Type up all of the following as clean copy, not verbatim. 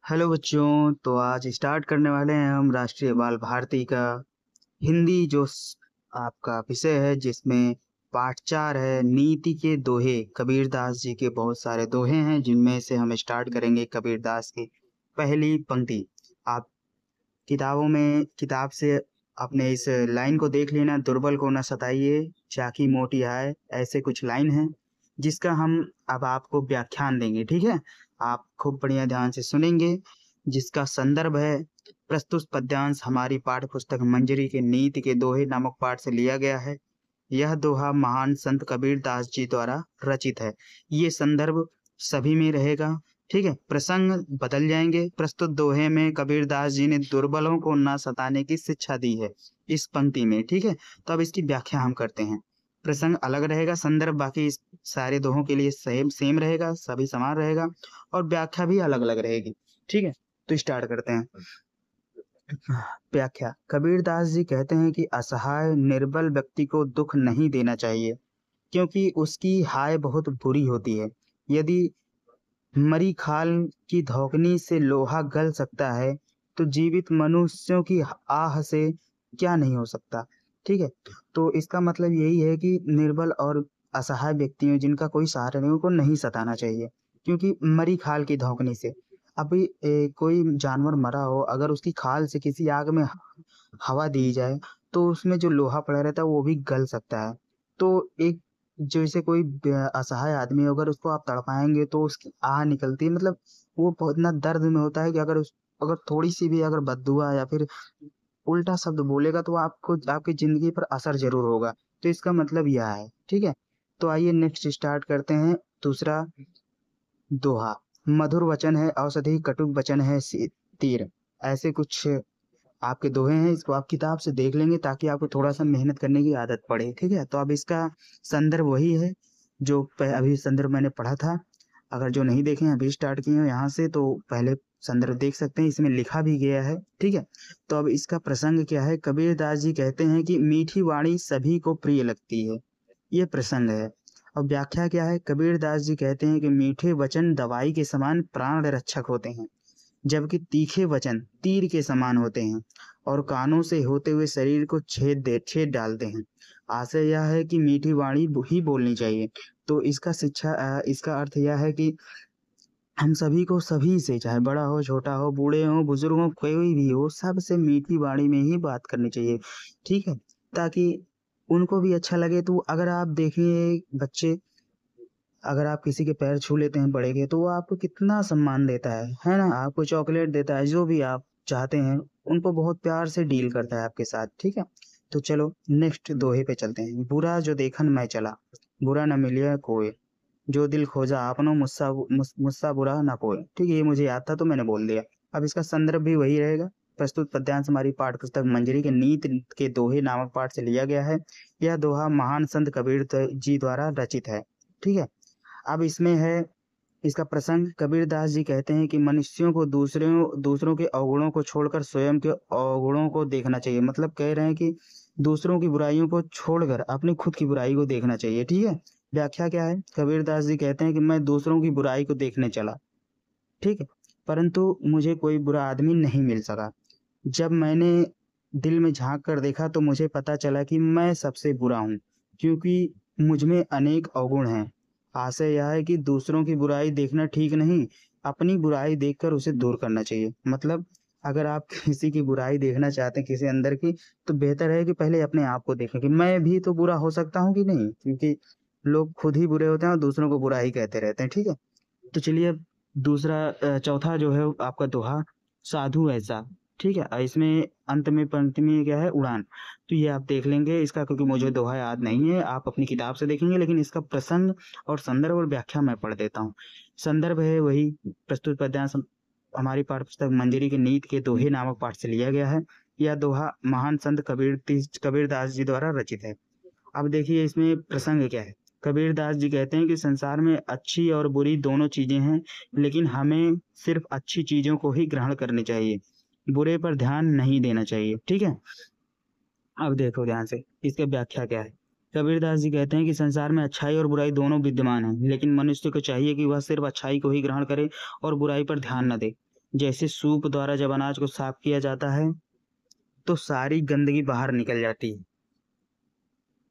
Hello बच्चों, तो आज स्टार्ट करने वाले हैं हम राष्ट्रीय बाल भारती का हिंदी आपका विषय है, जिसमें पाठ 4 है नीति के दोहे। कबीरदास जी के बहुत सारे दोहे हैं, जिनमें से हम स्टार्ट करेंगे कबीरदास की पहली पंक्ति। आप किताब से अपने इस लाइन को देख लेना। दुर्बल को न सताइए, चाकी मोटी आए, ऐसे कुछ लाइन है जिसका हम अब आपको व्याख्यान देंगे। ठीक है, आप खूब बढ़िया ध्यान से सुनेंगे। जिसका संदर्भ है प्रस्तुत पद्यांश हमारी पाठ्य पुस्तक मंजरी के नीति के दोहे नामक पाठ से लिया गया है। यह दोहा महान संत कबीरदास जी द्वारा रचित है। ये संदर्भ सभी में रहेगा। ठीक है, प्रसंग बदल जाएंगे। प्रस्तुत दोहे में कबीरदास जी ने दुर्बलों को न सताने की शिक्षा दी है इस पंक्ति में। ठीक है, तो अब इसकी व्याख्या हम करते हैं। प्रसंग अलग रहेगा, संदर्भ बाकी इस सारे दोहों के लिए सेम रहेगा, सभी समान रहेगा, और व्याख्या भी अलग अलग रहेगी। ठीक है, तो स्टार्ट करते हैं। व्याख्या। कबीरदास जी कहते हैं कि असहाय निर्बल व्यक्ति को दुख नहीं देना चाहिए, क्योंकि उसकी हाय बहुत बुरी होती है। यदि मरी खाल की धौकनी से लोहा गल सकता है, तो जीवित मनुष्यों की आह से क्या नहीं हो सकता। ठीक है, तो इसका मतलब यही है कि निर्बल और असहाय व्यक्तियों जिनका कोई सहारा नहीं, उनको नहीं सताना चाहिए, क्योंकि मरी खाल की धौकनी से। अभी कोई जानवर मरा हो, अगर उसकी खाल से किसी आग में हवा दी जाए, तो उसमें जो लोहा पड़ा रहता है वो भी गल सकता है। तो एक जैसे कोई असहाय आदमी हो, अगर उसको आप तड़पाएंगे तो उसकी आह निकलती है, मतलब वो बहुत इतना दर्द में होता है कि अगर थोड़ी सी भी अगर बद्दुआ या फिर उल्टा शब्द बोलेगा तो आपको आपकी जिंदगी पर असर जरूर होगा। तो इसका मतलब यह है। ठीक है, तो आइए नेक्स्ट स्टार्ट करते हैं। दूसरा दोहा। मधुर वचन है औषधि, कटुक वचन है तीर। ऐसे कुछ आपके दोहे हैं, इसको आप किताब से देख लेंगे ताकि आपको थोड़ा सा मेहनत करने की आदत पड़े। ठीक है, तो अब इसका संदर्भ वही है जो अभी संदर्भ मैंने पढ़ा था। अगर जो नहीं देखे हैं, अभी स्टार्ट किए हो यहाँ से, तो पहले संदर्भ देख सकते हैं, इसमें लिखा भी गया है। ठीक है, तो अब इसका प्रसंग क्या है। कबीरदास जी कहते हैं कि मीठी वाणी सभी को प्रिय लगती है, ये प्रसंग है। अब व्याख्या क्या है। कबीरदास जी कहते हैं कि मीठे वचन दवाई के समान प्राण रक्षक होते हैं, जबकि तीखे वचन तीर के समान होते हैं और कानों से होते हुए शरीर को छेद डालते हैं। आशय यह है कि मीठी वाणी ही बोलनी चाहिए। तो इसका अर्थ यह है कि हम सभी को सभी से, चाहे बड़ा हो छोटा हो, बूढ़े हो बुजुर्ग हो, कोई भी हो, सबसे मीठी वाणी में ही बात करनी चाहिए। ठीक है, ताकि उनको भी अच्छा लगे। तो अगर आप देखिए बच्चे, अगर आप किसी के पैर छू लेते हैं बड़े के, तो वो आपको कितना सम्मान देता है ना। आपको चॉकलेट देता है, जो भी आप चाहते हैं, उनको बहुत प्यार से डील करता है आपके साथ। ठीक है, तो चलो नेक्स्ट दोहे पे चलते हैं। बुरा जो देखन मैं चला, बुरा न मिलिया कोई, जो दिल खोजा आपनो, मुस्सा बुरा ना कोई। ठीक है, ये मुझे याद था तो मैंने बोल दिया। अब इसका संदर्भ भी वही रहेगा। प्रस्तुत पद्यांश हमारी पाठ्य पुस्तक मंजरी के नीत के दोहे नामक पाठ से लिया गया है। यह दोहा महान संत कबीर जी द्वारा रचित है। ठीक है, अब इसमें है इसका प्रसंग। कबीरदास जी कहते हैं कि मनुष्यों को दूसरों के अवगुणों को छोड़कर स्वयं के अवगुणों को देखना चाहिए। मतलब कह रहे हैं कि दूसरों की बुराइयों को छोड़कर अपनी खुद की बुराई को देखना चाहिए। ठीक है, व्याख्या क्या है। कबीरदास जी कहते हैं कि मैं दूसरों की बुराई को देखने चला, ठीक है, परंतु मुझे कोई बुरा आदमी नहीं मिल सका। जब मैंने दिल में झांक कर देखा तो मुझे पता चला कि मैं सबसे बुरा हूँ, क्योंकि मुझ में अनेक अवगुण हैं। आशय यह है कि दूसरों की बुराई देखना ठीक नहीं, अपनी बुराई देखकर उसे दूर करना चाहिए। मतलब अगर आप किसी की बुराई देखना चाहते हैं किसी अंदर की, तो बेहतर है कि पहले अपने आप को देखें कि मैं भी तो बुरा हो सकता हूँ कि नहीं, क्योंकि लोग खुद ही बुरे होते हैं और दूसरों को बुरा ही कहते रहते हैं। ठीक है, तो चलिए चौथा जो है आपका दोहा, साधु ऐसा। ठीक है, इसमें अंत में पंक्ति में क्या है, उड़ान। तो ये आप देख लेंगे इसका, क्योंकि मुझे दोहा याद नहीं है, आप अपनी किताब से देखेंगे। लेकिन इसका प्रसंग और संदर्भ और व्याख्या मैं पढ़ देता हूँ। संदर्भ है वही प्रस्तुत पद्यांश हमारी पाठ्य पुस्तक मंजरी के नीत के दोहे नामक पाठ से लिया गया है। यह दोहा महान संत कबीरदास जी द्वारा रचित है। अब देखिए इसमें प्रसंग क्या है। कबीरदास जी कहते हैं कि संसार में अच्छी और बुरी दोनों चीजें हैं, लेकिन हमें सिर्फ अच्छी चीजों को ही ग्रहण करनी चाहिए, बुरे पर ध्यान नहीं देना चाहिए। ठीक है, अब देखो ध्यान से इसकी व्याख्या क्या है। कबीरदास जी कहते हैं कि संसार में अच्छाई और बुराई दोनों विद्यमान है, लेकिन मनुष्य को चाहिए कि वह सिर्फ अच्छाई को ही ग्रहण करे और बुराई पर ध्यान न दे। जैसे सूप द्वारा जब अनाज को साफ किया जाता है तो सारी गंदगी बाहर निकल जाती है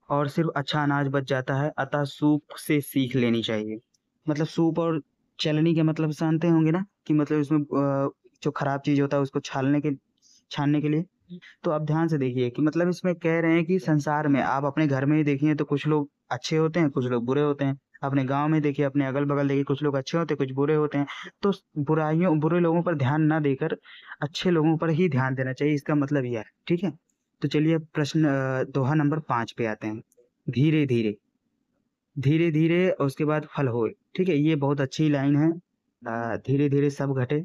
और सिर्फ अच्छा अनाज बच जाता है। अतः सूप से सीख लेनी चाहिए। मतलब सूप और चलनी के मतलब जानते होंगे ना कि मतलब इसमें जो खराब चीज होता है उसको छानने के लिए। तो आप ध्यान से देखिए कि मतलब इसमें कह रहे हैं कि संसार में आप अपने घर में ही देखिए तो कुछ लोग अच्छे होते हैं, कुछ लोग बुरे होते हैं। अपने गांव में देखिए, अपने अगल बगल देखिए, कुछ लोग अच्छे होते हैं, कुछ बुरे होते हैं। तो बुरे लोगों पर ध्यान ना देकर अच्छे लोगों पर ही ध्यान देना चाहिए, इसका मतलब यह है। ठीक है। तो चलिए अब प्रश्न दोहा नंबर 5 पे आते हैं। धीरे धीरे, धीरे धीरे और उसके बाद फल होए। ठीक है, ये बहुत अच्छी लाइन है। धीरे धीरे सब घटे,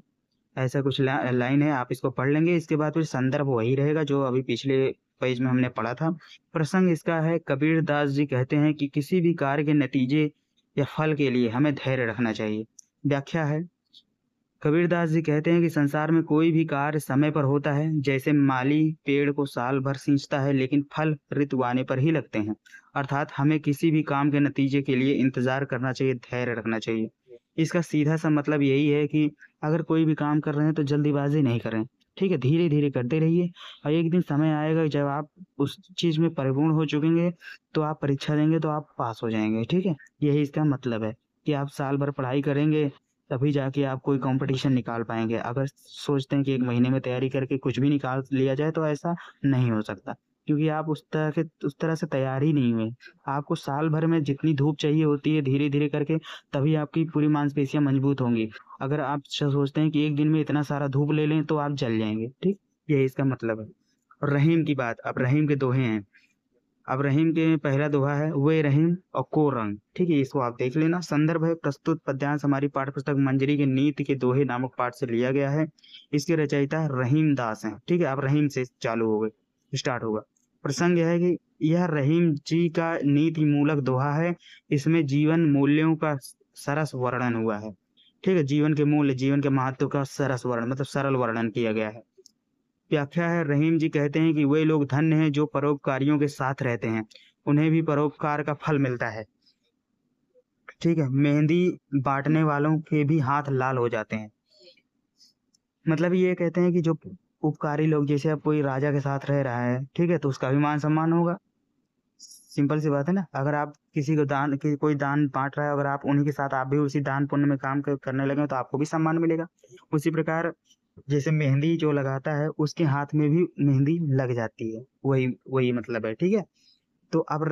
ऐसा कुछ लाइन है। आप इसको पढ़ लेंगे, इसके बाद फिर संदर्भ वही रहेगा जो अभी पिछले पेज में हमने पढ़ा था। प्रसंग इसका है, कबीर दास जी कहते हैं कि किसी भी कार्य के नतीजे या फल के लिए हमें धैर्य रखना चाहिए। व्याख्या है, कबीरदास जी कहते हैं कि संसार में कोई भी कार्य समय पर होता है। जैसे माली पेड़ को साल भर सींचता है लेकिन फल ऋतु आने पर ही लगते हैं। अर्थात हमें किसी भी काम के नतीजे के लिए इंतजार करना चाहिए, धैर्य रखना चाहिए। इसका सीधा सा मतलब यही है कि अगर कोई भी काम कर रहे हैं तो जल्दीबाजी नहीं करें। ठीक है, धीरे धीरे करते रहिए और एक दिन समय आएगा जब आप उस चीज में परिपूर्ण हो चुकेंगे तो आप परीक्षा देंगे तो आप पास हो जाएंगे। ठीक है, यही इसका मतलब है कि आप साल भर पढ़ाई करेंगे तभी जाके आप कोई कंपटीशन निकाल पाएंगे। अगर सोचते हैं कि 1 महीने में तैयारी करके कुछ भी निकाल लिया जाए तो ऐसा नहीं हो सकता, क्योंकि आप उस तरह से तैयार ही नहीं हुए। आपको साल भर में जितनी धूप चाहिए होती है धीरे धीरे करके, तभी आपकी पूरी मांसपेशियां मजबूत होंगी। अगर आप सोचते हैं कि एक दिन में इतना सारा धूप ले लें तो आप जल जाएंगे। ठीक, यही इसका मतलब है। और रहीम की बात, अब रहीम के दोहे हैं। अब रहीम के पहला दोहा है, वे रहीम और को रंग। ठीक है, इसको आप देख लेना। संदर्भ है, प्रस्तुत पद्यांश हमारी पाठ्य पुस्तक मंजरी के नीति के दोहे नामक पाठ से लिया गया है। इसके रचयिता रहीम दास हैं। ठीक है, अब रहीम से चालू हो गए, स्टार्ट होगा। प्रसंग यह है कि यह रहीम जी का नीति मूलक दोहा है। इसमें जीवन मूल्यों का सरस वर्णन हुआ है। ठीक है, जीवन के मूल्य, जीवन के महत्व का सरस वर्णन मतलब सरल वर्णन किया गया है। व्याख्या है, रहीम जी कहते हैं कि वे लोग धन्य हैं जो परोपकारियों के साथ रहते हैं, उन्हें भी परोपकार का फल मिलता है। ठीक है, मेहंदी बांटने वालों के भी हाथ लाल हो जाते हैं। मतलब ये कहते हैं कि जो उपकारी लोग, जैसे अब कोई राजा के साथ रह रहा है, ठीक है, तो उसका भी मान सम्मान होगा। सिंपल सी बात है ना। अगर आप किसी को कोई दान बांट रहा है, अगर आप उन्हीं के साथ आप भी उसी दान पुण्य में काम करने लगे तो आपको भी सम्मान मिलेगा। उसी प्रकार जैसे मेहंदी जो लगाता है उसके हाथ में भी मेहंदी लग जाती है, वही वही मतलब है। ठीक है, तो अब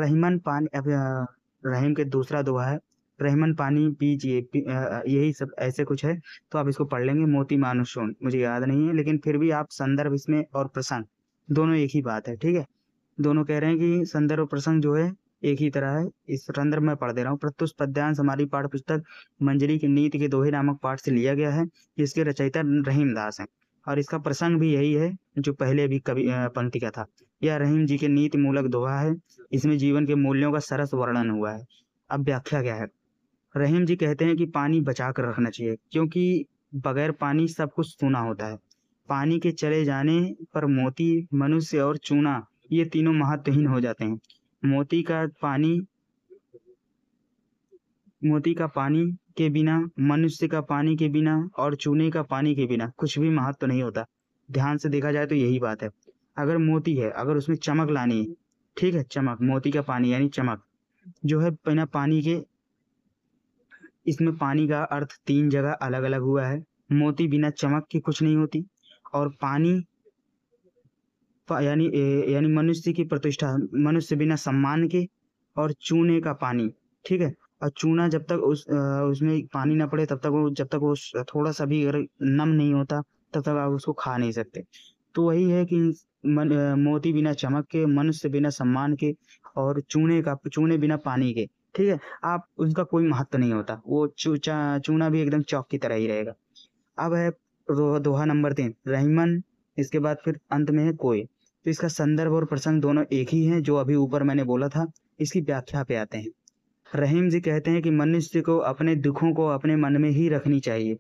रहीम के दूसरा दोहा है, रहीमन पानी पीजिए यही सब ऐसे कुछ है। तो आप इसको पढ़ लेंगे। मोती मानुषोन मुझे याद नहीं है, लेकिन फिर भी आप संदर्भ इसमें और प्रसंग दोनों एक ही बात है। ठीक है, दोनों कह रहे हैं कि संदर्भ और प्रसंग जो है एक ही तरह है। इस संदर्भ में पढ़ दे रहा हूँ। प्रत्युष पद्यांश हमारी पाठ्य पुस्तक मंजरी के नीति के दोहे नामक पाठ से लिया गया है। इसके रचयिता रहीम दास हैं और इसका प्रसंग भी यही है जो पहले भी कवि पंक्ति का था। यह रहीम जी के नीति मूलक दोहा है। इसमें जीवन के मूल्यों का सरस वर्णन हुआ है। अब व्याख्या क्या है, रहीम जी कहते हैं कि पानी बचा कर रखना चाहिए, क्योंकि बगैर पानी सब कुछ सूना होता है। पानी के चले जाने पर मोती, मनुष्य और चूना ये तीनों महत्वहीन हो जाते हैं। मोती का पानी मोती का पानी के बिना, मनुष्य का पानी के बिना और चूने का पानी के बिना कुछ भी महत्व नहीं होता। ध्यान से देखा जाए तो यही बात है। अगर मोती है, अगर उसमें चमक लानी है, ठीक है, चमक, मोती का पानी यानी चमक जो है बिना पानी के, इसमें पानी का अर्थ 3 जगह अलग अलग हुआ है। मोती बिना चमक के कुछ नहीं होती, और पानी यानी मनुष्य की प्रतिष्ठा, मनुष्य बिना सम्मान के, और चूने का पानी। ठीक है, और चूना जब तक उसमें पानी ना पड़े तब तक वो, जब तक वो थोड़ा सा भी अगर नम नहीं होता तब तक आप उसको खा नहीं सकते। तो वही है कि मोती बिना चमक के, मनुष्य बिना सम्मान के, और चूने बिना पानी के। ठीक है, आप उसका कोई महत्व नहीं होता। वो चूना भी एकदम चौक की तरह ही रहेगा। अब है दोहा नंबर 3, रहीमन। इसके बाद फिर अंत में है कोय। तो इसका संदर्भ और प्रसंग दोनों एक ही हैं जो अभी ऊपर मैंने बोला था। इसकी व्याख्या पे आते हैं। रहीम जी कहते हैं कि मनुष्य को अपने दुखों को अपने मन में ही रखनी चाहिए,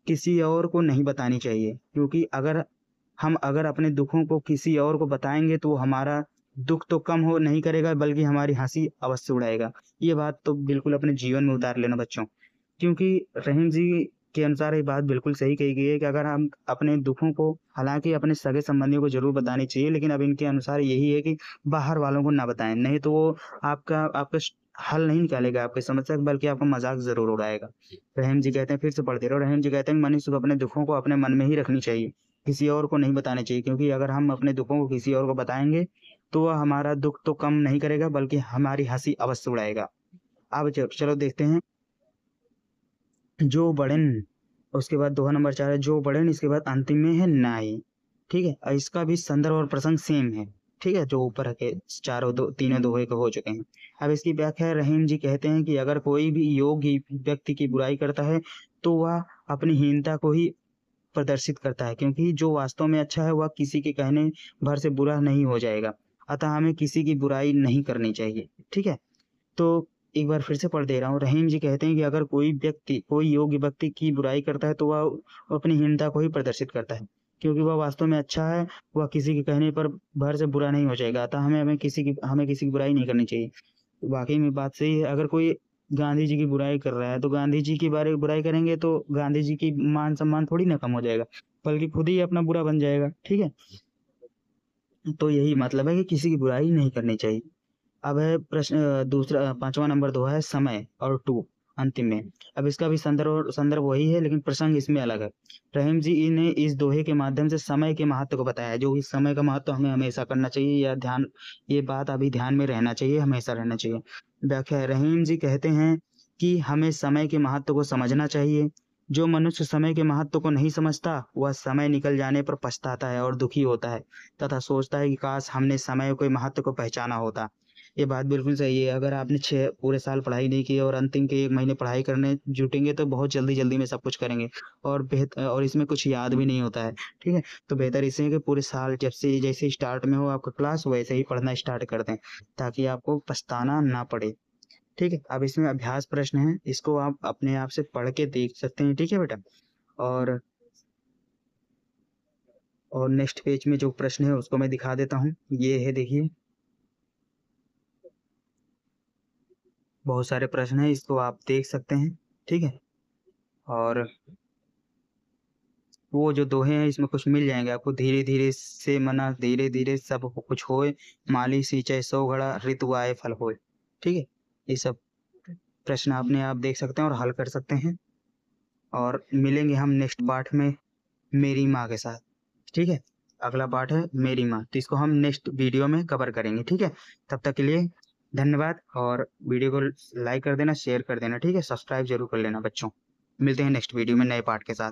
किसी और को नहीं बतानी चाहिए, क्योंकि अगर अपने दुखों को किसी और को बताएंगे तो हमारा दुख तो कम हो नहीं करेगा बल्कि हमारी हंसी अवश्य उड़ाएगा। ये बात तो बिल्कुल अपने जीवन में उतार लेना बच्चों, क्योंकि रहीम जी के अनुसार ये बात बिल्कुल सही कही गई है कि अगर हम अपने दुखों को, हालांकि अपने सगे संबंधियों को जरूर बतानी चाहिए, लेकिन अब इनके अनुसार यही है कि बाहर वालों को ना बताएं, नहीं तो वो आपका आपका हल नहीं निकालेगा आपकी समस्या, बल्कि आपका मजाक जरूर उड़ाएगा। रहीम जी कहते हैं, फिर से पढ़ते रहो, रहीम जी कहते हैं मनुष्य को अपने दुखों को अपने मन में ही रखनी चाहिए, किसी और को नहीं बताने चाहिए, क्योंकि अगर हम अपने दुखों को किसी और को बताएंगे तो वह हमारा दुख तो कम नहीं करेगा बल्कि हमारी हंसी अवश्य उड़ाएगा। अब चलो देखते हैं जो बड़न, उसके बाद दोहा नंबर 4 है जो बड़न, इसके बाद अंतिम में है नाई। ठीक है, और इसका भी संदर्भ और प्रसंग सेम है। ठीक है, जो ऊपर के तीनों दोहे के हो चुके हैं। अब इसकी व्याख्या रहीम जी कहते हैं कि अगर कोई भी योगी व्यक्ति की बुराई करता है तो वह अपनी हीनता को ही प्रदर्शित करता है, क्योंकि जो वास्तव में अच्छा है वह किसी के कहने भर से बुरा नहीं हो जाएगा। अतः हमें किसी की बुराई नहीं करनी चाहिए। ठीक है, तो एक बार फिर से पढ़ दे रहा हूँ। रहीम जी कहते हैं कि अगर कोई योग्य व्यक्ति की बुराई करता है तो वह अपनी हीनता को ही प्रदर्शित करता है, क्योंकि वह वास्तव में अच्छा है, वह किसी के कहने पर भर से बुरा नहीं हो जाएगा। अतः हमें किसी की बुराई नहीं करनी चाहिए। तो वाकई में बात सही है। अगर कोई गांधी जी की बुराई कर रहा है तो गांधी जी की बारे बुराई करेंगे तो गांधी जी की मान सम्मान थोड़ी ना कम हो जाएगा, बल्कि खुद ही अपना बुरा बन जाएगा। ठीक है, तो यही मतलब है कि किसी की बुराई नहीं करनी चाहिए। अब है प्रश्न दूसरा, 5वां नंबर दोहा है समय और टू अंतिम में। अब इसका भी संदर्भ वही है, लेकिन प्रसंग इसमें अलग है। रहीम जी ने इस दोहे के माध्यम से समय के महत्व को बताया है, जो इस समय का महत्व हमें हमेशा करना चाहिए, या ध्यान, ये बात अभी ध्यान में रहना चाहिए, हमेशा रहना चाहिए। व्याख्या है, रहीम जी कहते हैं कि हमें समय के महत्व को समझना चाहिए। जो मनुष्य समय के महत्व को नहीं समझता वह समय निकल जाने पर पछताता है और दुखी होता है, तथा सोचता है कि काश हमने समय के महत्व को पहचाना होता। ये बात बिल्कुल सही है। अगर आपने 6 पूरे साल पढ़ाई नहीं की और अंतिम के 1 महीने पढ़ाई करने जुटेंगे तो बहुत जल्दी-जल्दी में सब कुछ करेंगे, और इसमें कुछ याद भी नहीं होता है। ठीक है? तो बेहतर इससे है कि पूरे साल जैसे स्टार्ट में हो आपका क्लास वैसे ही पढ़ना स्टार्ट कर दें, ताकि आपको पछताना ना पड़े। ठीक है? अब इसमें अभ्यास प्रश्न है, इसको आप अपने आप से पढ़ के देख सकते हैं। ठीक है बेटा? और नेक्स्ट पेज में जो प्रश्न है उसको मैं दिखा देता हूँ। ये है, देखिए। बहुत सारे प्रश्न हैं, इसको आप देख सकते हैं। ठीक है, और वो जो दोहे हैं इसमें कुछ मिल जाएंगे आपको। धीरे धीरे से मना धीरे धीरे सब कुछ होए, माली सींचे सौ घड़ा ऋतु आए फल होए। ठीक है, ये सब प्रश्न आपने आप देख सकते हैं और हल कर सकते हैं। और मिलेंगे हम नेक्स्ट पार्ट में मेरी माँ के साथ। ठीक है, अगला पार्ट है मेरी माँ, तो इसको हम नेक्स्ट वीडियो में कवर करेंगे। ठीक है, तब तक के लिए धन्यवाद, और वीडियो को लाइक कर देना, शेयर कर देना। ठीक है, सब्सक्राइब जरूर कर लेना बच्चों। मिलते हैं नेक्स्ट वीडियो में नए पार्ट के साथ।